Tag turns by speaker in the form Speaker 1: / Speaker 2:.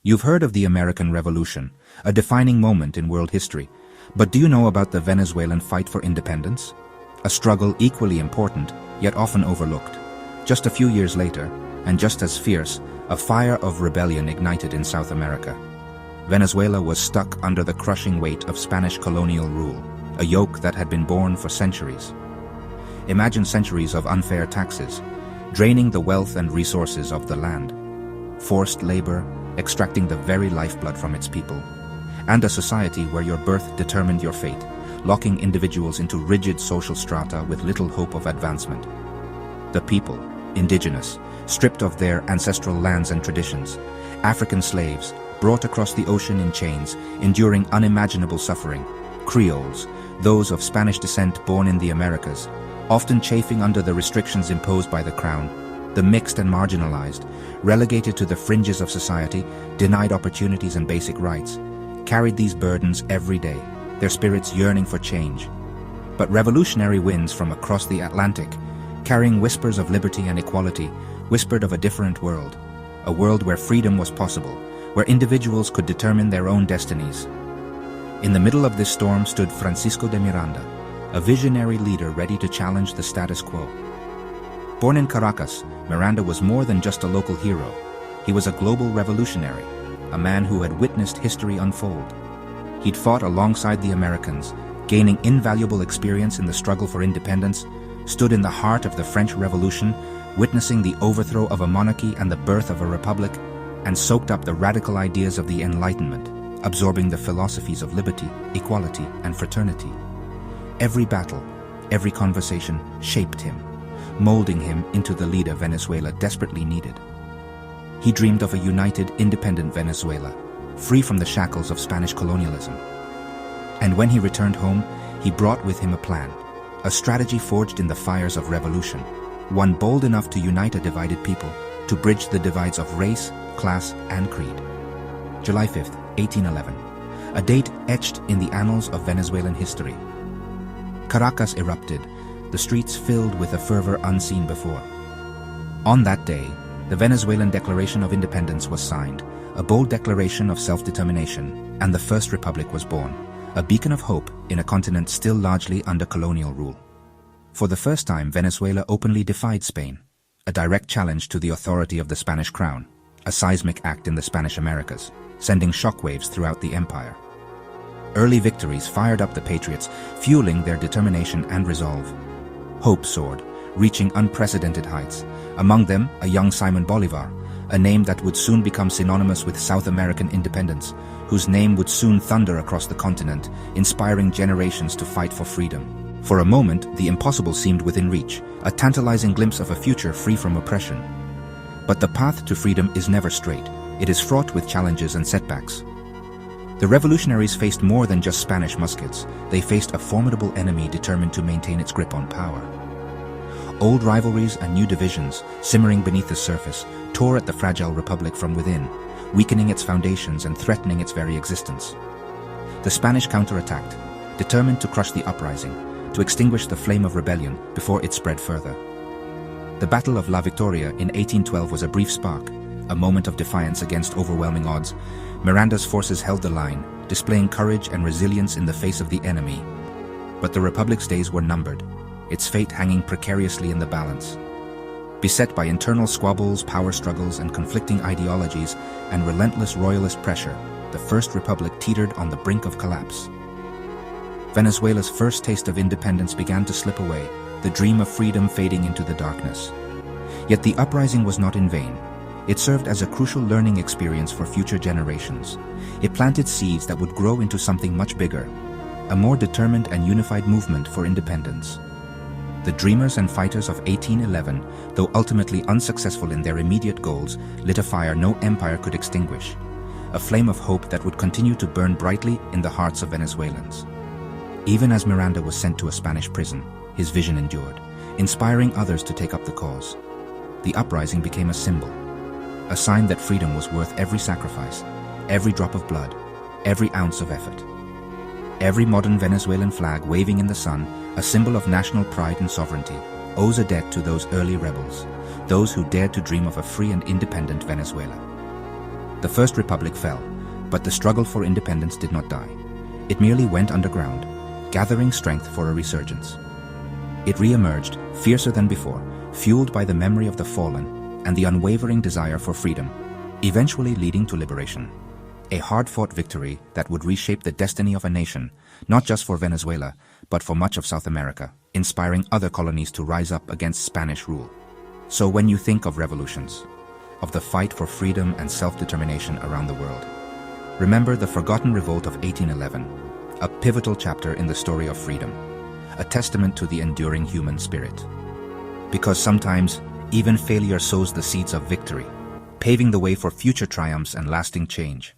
Speaker 1: You've heard of the American Revolution, a defining moment in world history, but do you know about the Venezuelan fight for independence? A struggle equally important, yet often overlooked. Just a few years later, and just as fierce, a fire of rebellion ignited in South America. Venezuela was stuck under the crushing weight of Spanish colonial rule, a yoke that had been borne for centuries. Imagine centuries of unfair taxes, draining the wealth and resources of the land, forced labor, extracting the very lifeblood from its people, and a society where your birth determined your fate, locking individuals into rigid social strata with little hope of advancement. The people, indigenous, stripped of their ancestral lands and traditions, African slaves, brought across the ocean in chains, enduring unimaginable suffering, Creoles, those of Spanish descent born in the Americas, often chafing under the restrictions imposed by the crown, the mixed and marginalized, relegated to the fringes of society, denied opportunities and basic rights, carried these burdens every day, their spirits yearning for change. But revolutionary winds from across the Atlantic, carrying whispers of liberty and equality, whispered of a different world, a world where freedom was possible, where individuals could determine their own destinies. In the middle of this storm stood Francisco de Miranda, a visionary leader ready to challenge the status quo. Born in Caracas, Miranda was more than just a local hero. He was a global revolutionary, a man who had witnessed history unfold. He'd fought alongside the Americans, gaining invaluable experience in the struggle for independence, stood in the heart of the French Revolution, witnessing the overthrow of a monarchy and the birth of a republic, and soaked up the radical ideas of the Enlightenment, absorbing the philosophies of liberty, equality, and fraternity. Every battle, every conversation shaped him, molding him into the leader Venezuela desperately needed. He dreamed of a united, independent Venezuela, free from the shackles of Spanish colonialism. And when he returned home, he brought with him a plan, a strategy forged in the fires of revolution, one bold enough to unite a divided people, to bridge the divides of race, class, and creed. July 5th, 1811, a date etched in the annals of Venezuelan history. Caracas erupted, the streets filled with a fervor unseen before. On that day, the Venezuelan Declaration of Independence was signed, a bold declaration of self-determination, and the First Republic was born, a beacon of hope in a continent still largely under colonial rule. For the first time, Venezuela openly defied Spain, a direct challenge to the authority of the Spanish crown, a seismic act in the Spanish Americas, sending shockwaves throughout the empire. Early victories fired up the patriots, fueling their determination and resolve. Hope soared, reaching unprecedented heights, among them a young Simon Bolivar, a name that would soon become synonymous with South American independence, whose name would soon thunder across the continent, inspiring generations to fight for freedom. For a moment, the impossible seemed within reach, a tantalizing glimpse of a future free from oppression. But the path to freedom is never straight. It is fraught with challenges and setbacks. The revolutionaries faced more than just Spanish muskets. They faced a formidable enemy determined to maintain its grip on power. Old rivalries and new divisions, simmering beneath the surface, tore at the fragile republic from within, weakening its foundations and threatening its very existence. The Spanish counterattacked, determined to crush the uprising, to extinguish the flame of rebellion before it spread further. The Battle of La Victoria in 1812 was a brief spark, a moment of defiance against overwhelming odds. Miranda's forces held the line, displaying courage and resilience in the face of the enemy. But the Republic's days were numbered, its fate hanging precariously in the balance. Beset by internal squabbles, power struggles, and conflicting ideologies, and relentless royalist pressure, the First Republic teetered on the brink of collapse. Venezuela's first taste of independence began to slip away, the dream of freedom fading into the darkness. Yet the uprising was not in vain. It served as a crucial learning experience for future generations. It planted seeds that would grow into something much bigger, a more determined and unified movement for independence. The dreamers and fighters of 1811, though ultimately unsuccessful in their immediate goals, lit a fire no empire could extinguish, a flame of hope that would continue to burn brightly in the hearts of Venezuelans. Even as Miranda was sent to a Spanish prison, his vision endured, inspiring others to take up the cause. The uprising became a symbol, a sign that freedom was worth every sacrifice, every drop of blood, every ounce of effort. Every modern Venezuelan flag waving in the sun, a symbol of national pride and sovereignty, owes a debt to those early rebels, those who dared to dream of a free and independent Venezuela. The First Republic fell, but the struggle for independence did not die. It merely went underground, gathering strength for a resurgence. It re-emerged, fiercer than before, fueled by the memory of the fallen and the unwavering desire for freedom, eventually leading to liberation. A hard-fought victory that would reshape the destiny of a nation, not just for Venezuela, but for much of South America, inspiring other colonies to rise up against Spanish rule. So when you think of revolutions, of the fight for freedom and self-determination around the world, remember the forgotten revolt of 1811, a pivotal chapter in the story of freedom, a testament to the enduring human spirit. Because sometimes, even failure sows the seeds of victory, paving the way for future triumphs and lasting change.